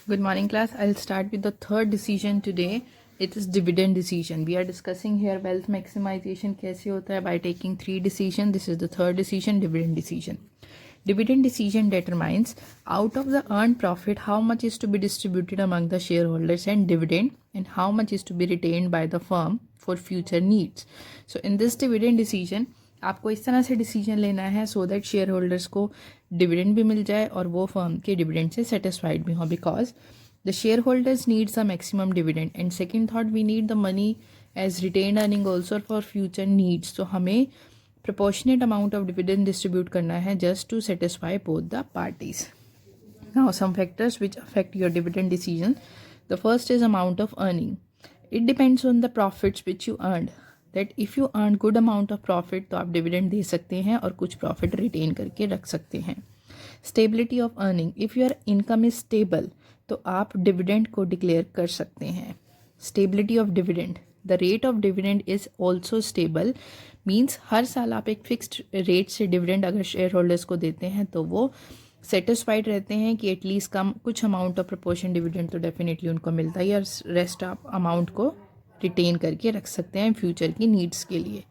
Good morning, class. I'll start with the third decision today. It is dividend decision. We are discussing here wealth maximization कैसे होता है by taking three decisions. This is the third decision, dividend decision. Dividend decision determines out of the earned profit how much is to be distributed among the shareholders and dividend and how much is to be retained by the firm for future needs. So in this dividend decision आपको इस तरह से decision लेना है so that share holders को dividend भी मिल जाए और वो फर्म के डिविडेंड से सेटिस्फाइड भी हो because the share holders needs a maximum dividend and second thought we need the money as retain earning also for future needs. तो हमें proportionate amount of dividend distribute करना है just to satisfy both the parties. Now some factors which affect your dividend decision. The first is amount of earning. It depends on the profits which you earned. That if you earn good amount of profit तो आप dividend दे सकते हैं और कुछ profit retain करके रख सकते हैं. Stability of earning. If your income is stable तो आप dividend को declare कर सकते हैं. Stability of dividend. The rate of dividend is also stable. Means हर साल आप एक फिक्स्ड रेट से डिविडेंड अगर शेयर होल्डर्स को देते हैं तो वो सेटिस्फाइड रहते हैं कि एटलीस्ट कम कुछ अमाउंट ऑफ प्रपोर्शन डिविडेंड तो डेफिनेटली उनको मिलता है और रेस्ट आप अमाउंट को रिटेन करके रख सकते हैं फ्यूचर की नीड्स के लिए.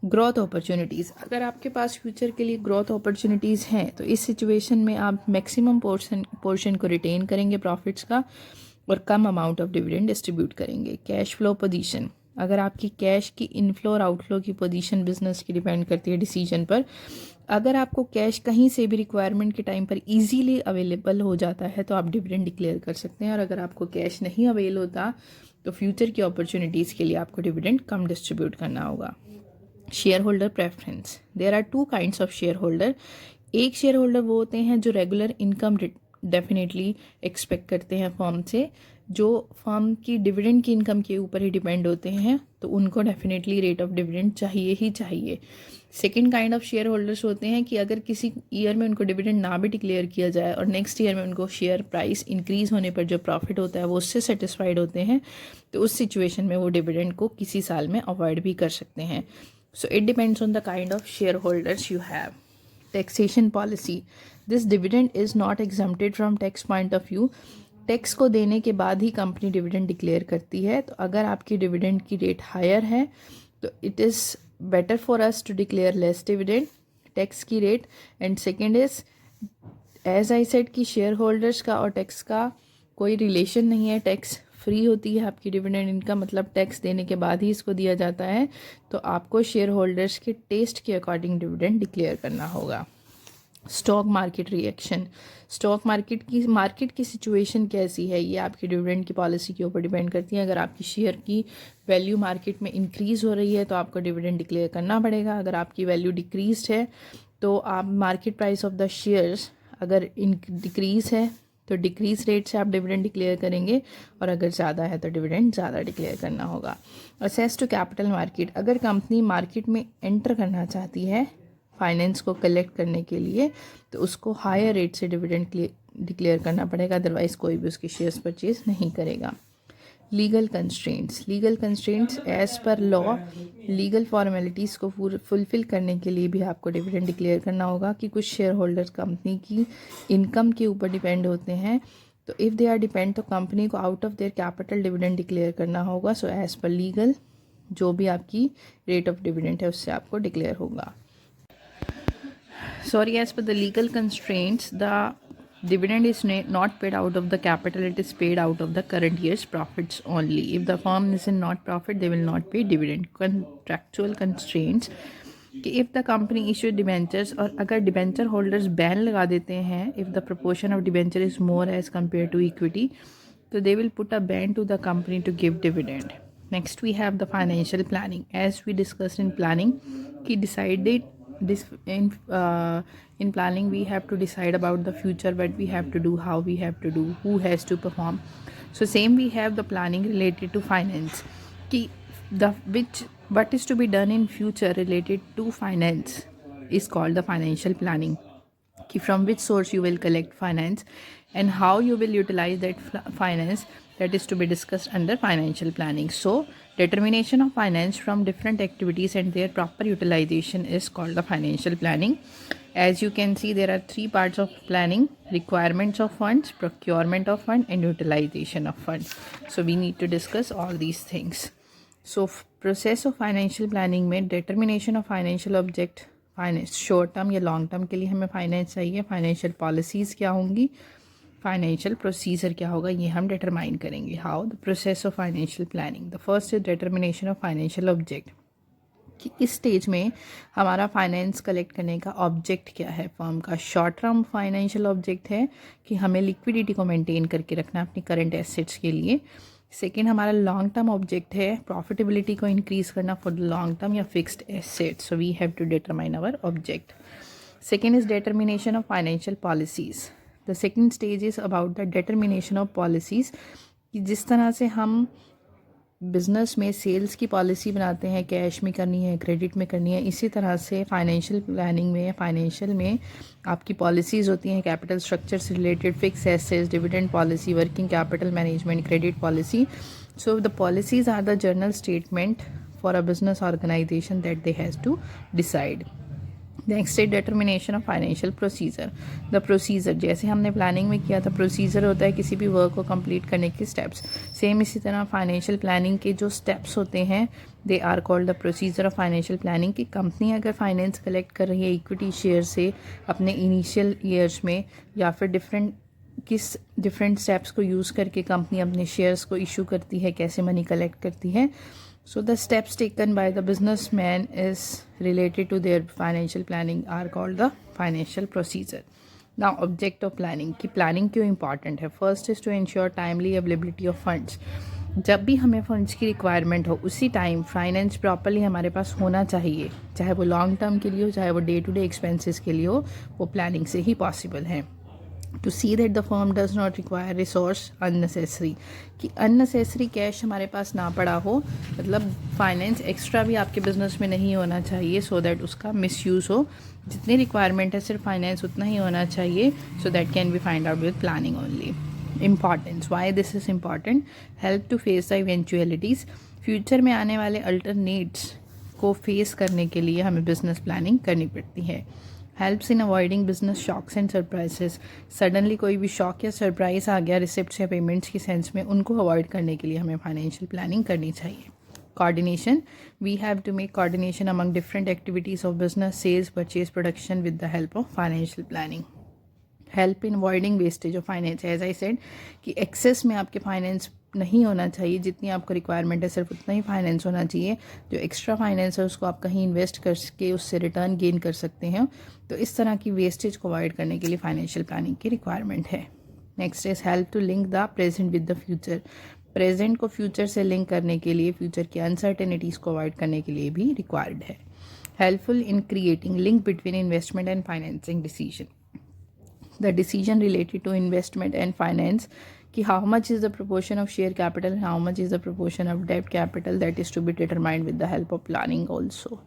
Growth opportunities. अगर आपके पास फ्यूचर के लिए ग्रोथ अपॉर्चुनिटीज़ हैं तो इस सिचुएशन में आप मैक्सिमम पोर्शन को रिटेन करेंगे प्रॉफिट्स का और कम अमाउंट ऑफ डिविडेंड डिस्ट्रीब्यूट करेंगे. Cash flow position. अगर आपकी कैश की इनफ्लो और आउटफ्लो की पोजीशन बिजनेस की डिपेंड करती है डिसीजन पर. अगर आपको कैश कहीं से भी रिक्वायरमेंट के टाइम पर इजीली अवेलेबल हो जाता है तो आप डिविडेंड डिक्लेयर कर सकते हैं और अगर आपको कैश नहीं अवेल होता तो फ्यूचर की अपॉर्चुनिटीज़ के लिए आपको डिविडेंड कम डिस्ट्रीब्यूट करना होगा. Share holder preference. There are two kinds of share holder. एक शेयर होल्डर वो होते हैं जो रेगुलर इनकम डेफिनेटली एक्सपेक्ट करते हैं फर्म से, जो फर्म की डिविडेंड की इनकम के ऊपर ही डिपेंड होते हैं तो उनको डेफिनेटली रेट ऑफ डिविडेंड चाहिए ही चाहिए. Second kind of share holders होते हैं कि अगर किसी ईयर में उनको डिविडेंड ना भी डिक्लेयर किया जाए और नेक्स्ट ईयर में उनको शेयर प्राइस इंक्रीज होने पर जो प्रॉफिट होता है वो उससे सेटिस्फाइड होते हैं तो उस सिचुएशन में वो डिविडेंड को किसी साल में अवॉइड भी कर सकते हैं. So it depends on the kind of share holders you have. Taxation policy. This dividend is not exempted from tax point of view. Tax को देने के बाद ही कंपनी डिविडेंड डिक्लेयर करती है. तो अगर आपकी डिविडेंड की रेट हायर है तो it is better for us to declare less dividend tax की rate. And second is as I said कि शेयर होल्डर्स का और टैक्स का कोई रिलेशन नहीं है. टैक्स फ्री होती है आपकी डिविडेंड इनकम, मतलब टैक्स देने के बाद ही इसको दिया जाता है. तो आपको शेयर होल्डर्स के टेस्ट के अकॉर्डिंग डिविडेंड डिक्लेयर करना होगा. Stock market reaction. Stock market की सिचुएशन कैसी है ये आपकी डिविडेंड की पॉलिसी के ऊपर डिपेंड करती है. अगर आपकी शेयर की वैल्यू मार्केट में इंक्रीज़ हो रही है तो आपको डिविडेंड डिक्लेयर करना पड़ेगा. अगर आपकी वैल्यू डिक्रीज्ड है तो आप market price of the shares अगर डिक्रीज़ है तो डिक्रीज रेट से आप डिविडेंड डिक्लेयर करेंगे और अगर ज़्यादा है तो डिविडेंड ज़्यादा डिक्लेयर करना होगा. Access to capital market. अगर कंपनी मार्केट में एंटर करना चाहती है फाइनेंस को कलेक्ट करने के लिए तो उसको हायर रेट से डिविडेंड डिक्लेयर करना पड़ेगा, अदरवाइज़ कोई भी उसके शेयर्स परचेज नहीं करेगा. Legal constraints. Legal constraints as per law legal formalities को फुलफ़िल करने के लिए भी आपको डिविडेंड डिक्लेयर करना होगा कि कुछ शेयर होल्डर्स कंपनी की इनकम के ऊपर डिपेंड होते हैं. तो इफ़ दे आर डिपेंड तो कंपनी को out of their capital dividend declare करना होगा. सो एज़ पर लीगल जो भी आपकी रेट ऑफ डिविडेंड है उससे आपको डिक्लेयर होगा. Sorry, as per the legal constraints, the dividend is not paid out of the capital, it is paid out of the current year's profits only. If the firm is in not profit, they will not pay dividend. Contractual constraints कि if the company issue debentures और अगर debenture holders ban लगा देते हैं, if the proportion of debenture is more as compared to equity, तो they will put a ban to the company to give dividend. Next we have the financial planning. As we discussed in planning, कि decided this in planning we have to decide about the future, what we have to do, how we have to do, who has to perform. So same we have the planning related to finance ki what is to be done in future related to finance is called the financial planning. Ki from which source you will collect finance and how you will utilize that finance, that is to be discussed under financial planning. So determination of finance from different activities and their proper utilization is called the financial planning. As you can see, there are three parts of planning: requirements of funds, procurement of fund, and utilization of funds. So we need to discuss all these things. So process of financial planning में determination of financial object, finance short term या long term के लिए हमें finance चाहिए, financial policies क्या होंगी, financial procedure क्या होगा, ये हम डिटरमाइन करेंगे. How the process of financial planning. The first is determination of financial object, कि इस स्टेज में हमारा फाइनेंस कलेक्ट करने का ऑब्जेक्ट क्या है. फर्म का शॉर्ट टर्म फाइनेंशियल ऑब्जेक्ट है कि हमें लिक्विडिटी को मेंटेन करके रखना अपनी करंट एसेट्स के लिए. सेकेंड हमारा लॉन्ग टर्म ऑब्जेक्ट है प्रॉफिटेबिलिटी को इंक्रीज करना फॉर द लॉन्ग टर्म या fixed assets. So we have to determine our object. Second is determination of financial policies. The second stage is about the determination of policies, कि जिस तरह से हम business में sales की policy बनाते हैं, कैश में करनी है, क्रेडिट में करनी है, इसी तरह से फाइनेंशियल प्लानिंग में, फाइनेंशियल में आपकी पॉलिसीज़ होती हैं कैपिटल स्ट्रक्चर से related, fix assets, dividend policy, working capital management, credit policy. So the policies are the general statement for a business organisation that they has to decide. Next है determination of financial procedure. The procedure जैसे हमने planning में किया था, procedure होता है किसी भी वर्क को कंप्लीट करने के स्टेप्स. सेम इसी तरह फाइनेंशियल प्लानिंग के जो स्टेप्स होते हैं they are called the procedure of financial planning. की कंपनी अगर फाइनेंस कलेक्ट कर रही है इक्विटी शेयर से अपने इनिशियल ईयर्स में, या फिर डिफरेंट स्टेप्स को यूज़ करके कंपनी अपने शेयर्स को इशू करती है, कैसे मनी कलेक्ट करती है. So the steps taken by the businessman is related to their financial planning are called the financial procedure. Now object of planning, कि planning क्यों important है. First is to ensure timely availability of funds. जब भी हमें funds की requirement हो उसी time finance properly हमारे पास होना चाहिए, चाहे वो लॉन्ग टर्म के लिए हो, चाहे वो डे टू डे एक्सपेंसेस के लिए हो, वो प्लानिंग से ही पॉसिबल है. To see that the firm does not require resource unnecessary, कि अननेसेसरी कैश हमारे पास ना पड़ा हो, मतलब फाइनेंस एक्स्ट्रा भी आपके बिजनेस में नहीं होना चाहिए सो दैट उसका मिसयूज़ हो. जितनी रिक्वायरमेंट है सिर्फ फाइनेंस उतना ही होना चाहिए. So that can be find out with planning only. Importance, why this is important. Help to face the eventualities, future में आने वाले अल्टरनेट्स को फेस करने के लिए हमें बिजनेस प्लानिंग करनी पड़ती है. Helps in avoiding business shocks and surprises, suddenly कोई भी शॉक या सरप्राइज आ गया रिसिप्ट्स या पेमेंट्स की सेंस में, उनको अवॉइड करने के लिए हमें फाइनेंशियल प्लानिंग करनी चाहिए. Coordination, we have to make coordination among different activities of business, sales, purchase, production with the help of financial planning. Help in avoiding wastage of finance, as I said कि excess में आपके finance नहीं होना चाहिए, जितनी आपको requirement है सिर्फ उतना ही फाइनेंस होना चाहिए. जो एक्स्ट्रा फाइनेंस है उसको आप कहीं इन्वेस्ट करके उससे रिटर्न गेन कर सकते हैं. तो इस तरह की वेस्टेज को अवॉइड करने के लिए फाइनेंशियल प्लानिंग की रिक्वायरमेंट है. Next is help to link the present with the future, present को फ्यूचर से लिंक करने के लिए, फ्यूचर की अनसर्टेनिटीज़ को अवॉइड करने के लिए भी रिक्वायर्ड है. Helpful in creating link between investment and financing decision, the decision related to investment and finance, कि how much is the proportion of share capital, how much is the proportion of debt capital, that is to be determined with the help of planning also.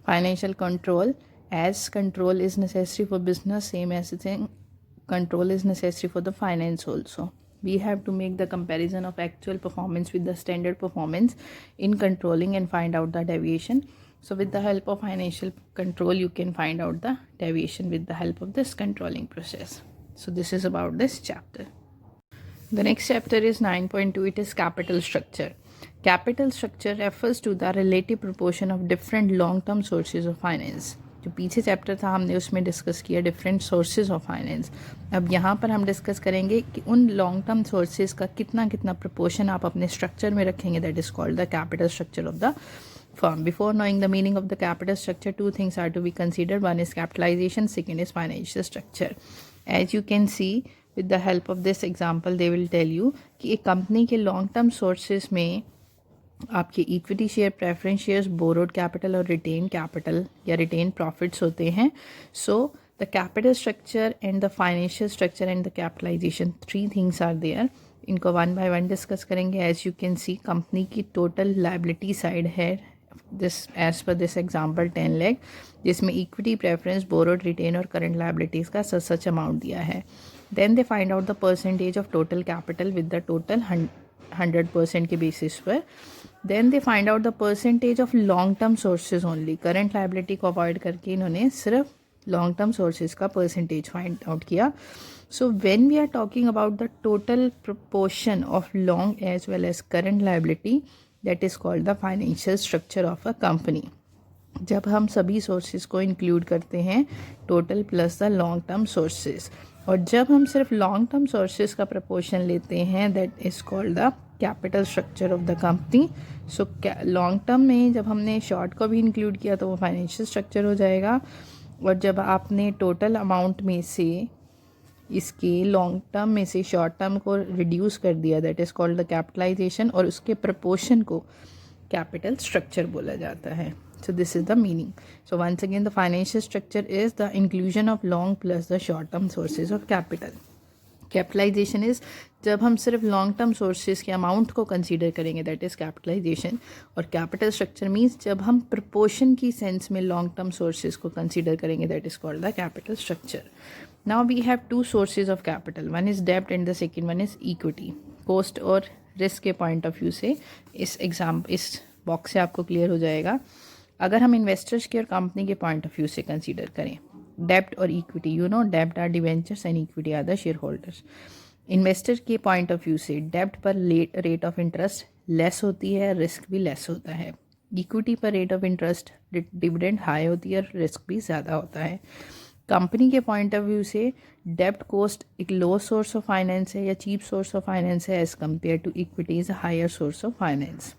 Financial control, as control is necessary for business, same as thing control is necessary for the finance also. We have to make the comparison of actual performance with the standard performance in controlling and find out the deviation. So with the help of financial control, you can find out the deviation with the help of this controlling process. So this is about this chapter. The next chapter is 9.2. It is capital structure. Capital structure refers to the relative proportion of different long-term sources of finance. जो पीछे chapter था हमने उसमें discuss किया different sources of finance. अब यहाँ पर हम डिस्कस करेंगे कि उन लॉन्ग टर्म सोर्सेज का कितना कितना प्रपोर्शन आप अपने स्ट्रक्चर में रखेंगे. That is called the capital structure of the firm. Before knowing the meaning of the capital structure, two things are to be considered. One is capitalization, second is financial structure. As you can see, with the help of this example, they will tell you कि एक company के long term sources में आपके equity share, preference shares, borrowed capital और retain capital या retain profits होते हैं. So the capital structure and the financial structure and the capitalisation, three things are there. इनको वन बाय वन डिस्कस करेंगे. As you can see company की total liability side है this as per this example 10 lakh, जिसमें equity, preference, borrowed, retain और current liabilities का such amount दिया है. Then they find out the percentage of total capital with the total 100% के basis पर. Then they find out the percentage of long term sources only. Current liability को avoid करके इन्होंने सिर्फ long term sources का percentage find out किया. So when we are talking about the total proportion of long as well as current liability, that is called the financial structure of a company. जब हम सभी sources को include करते हैं, total plus the long term sources, और जब हम सिर्फ लॉन्ग टर्म सोर्सेज का प्रपोर्शन लेते हैं, that is called the capital structure of the company. So long term में जब हमने शॉर्ट को भी इंक्लूड किया तो वो फाइनेंशियल स्ट्रक्चर हो जाएगा, और जब आपने टोटल अमाउंट में से इसके लॉन्ग टर्म में से शॉर्ट टर्म को रिड्यूस कर दिया, that is called the capitalisation, और उसके प्रपोर्शन को कैपिटल स्ट्रक्चर बोला जाता है. So this is the meaning. So once again, the financial structure is the inclusion of long plus the short term sources of capital. Capitalisation is जब हम सिर्फ long term sources के amount को consider करेंगे, that is capitalisation. और capital structure means जब हम proportion की सेंस में लॉन्ग टर्म सोर्सेज को कंसीडर करेंगे, that is called the capital structure. Now we have two sources of capital, one is डेब्ट and the second one is equity. Cost और risk के point of view से इस box से आपको clear हो जाएगा. अगर हम इन्वेस्टर्स के और कंपनी के पॉइंट ऑफ व्यू से कंसीडर करें, डेब्ट और इक्विटी, यू नो डेब्ट are debentures and equity are the share holders. Investor के पॉइंट ऑफ व्यू से डेब्ट पर रेट ऑफ इंटरेस्ट लेस होती है, रिस्क भी लेस होता है. इक्विटी पर rate of interest dividend high होती है और रिस्क भी ज़्यादा होता है. कंपनी के पॉइंट ऑफ व्यू से डेब्ट कॉस्ट एक लो सोर्स ऑफ फाइनेंस है या चीप सोर्स ऑफ फाइनेंस है, as compare to equity is a higher source of finance.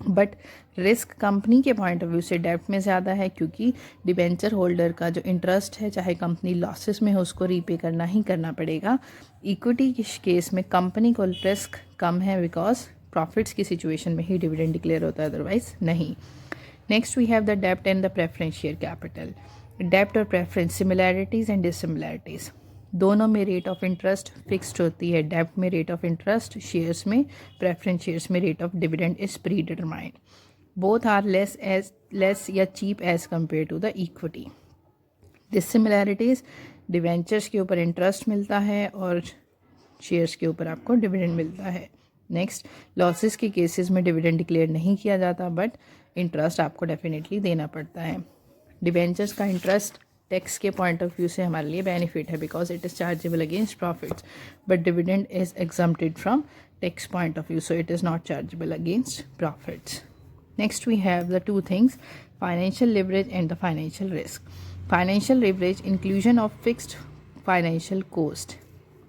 But risk company के पॉइंट ऑफ व्यू से डेब्ट में ज़्यादा है, क्योंकि डिबेंचर होल्डर का जो इंटरेस्ट है, चाहे कंपनी लॉसेस में हो, उसको रीपे करना ही करना पड़ेगा. इक्विटी के केस में कंपनी को रिस्क कम है, बिकॉज प्रॉफिट्स की सिचुएशन में ही डिविडेंड डिक्लेयर होता है, अदरवाइज नहीं. नेक्स्ट वी हैव द डेब्ट and the preference share capital. डेब्ट और प्रेफरेंस, सिमिलैरिटीज़ एंड डिसिमिलैरिटीज़. दोनों में रेट ऑफ इंटरेस्ट फिक्स्ड होती है. डेब्ट में रेट ऑफ इंटरेस्ट, शेयर्स में, प्रेफरेंस शेयर्स में rate of dividend is predetermined. Both are less या cheap as compare to the equity. Dissimilarities, debentures के ऊपर इंटरेस्ट मिलता है और शेयर्स के ऊपर आपको डिविडेंड मिलता है. नेक्स्ट, लॉसेस के केसेस में डिविडेंड डिक्लेयर नहीं किया जाता, बट इंटरेस्ट आपको डेफिनेटली देना पड़ता है. डिवेंचर्स का इंटरेस्ट टैक्स के पॉइंट ऑफ व्यू से हमारे लिए बेनिफिट है, because it is chargeable against profits, but dividend is exempted from tax point of view, so it is not chargeable against profits. Next we have the two things, financial leverage and the financial risk. Financial leverage, inclusion of fixed financial cost.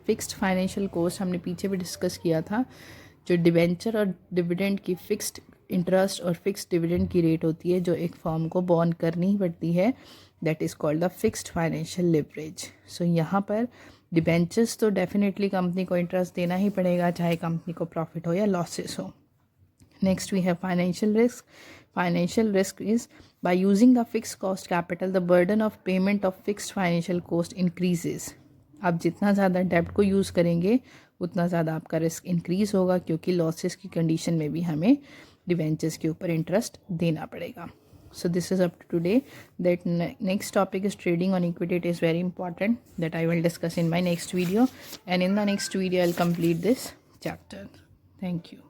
Fixed financial cost हमने पीछे भी discuss किया था. जो debenture और dividend की fixed interest और fixed dividend की रेट होती है, जो एक फॉर्म को बॉन्ड करनी ही पड़ती है, that is called the fixed financial leverage. So यहाँ पर डिबेंचर्स तो डेफिनेटली कंपनी को इंटरेस्ट देना ही पड़ेगा, चाहे कंपनी को प्रॉफिट हो या लॉसेस हो. Next we have financial risk. Financial risk is by using the fixed cost capital the burden of payment of fixed financial cost increases. आप जितना ज़्यादा डेब्ट को यूज़ करेंगे उतना ज़्यादा आपका रिस्क इंक्रीज होगा, क्योंकि लॉसेस की कंडीशन में भी हमें डिवेंचर्स के ऊपर इंटरेस्ट देना पड़ेगा. So this is up to today. That next topic is trading on equity. It is very important, that I will discuss in my next video, and in the next video I'll complete this chapter. Thank you.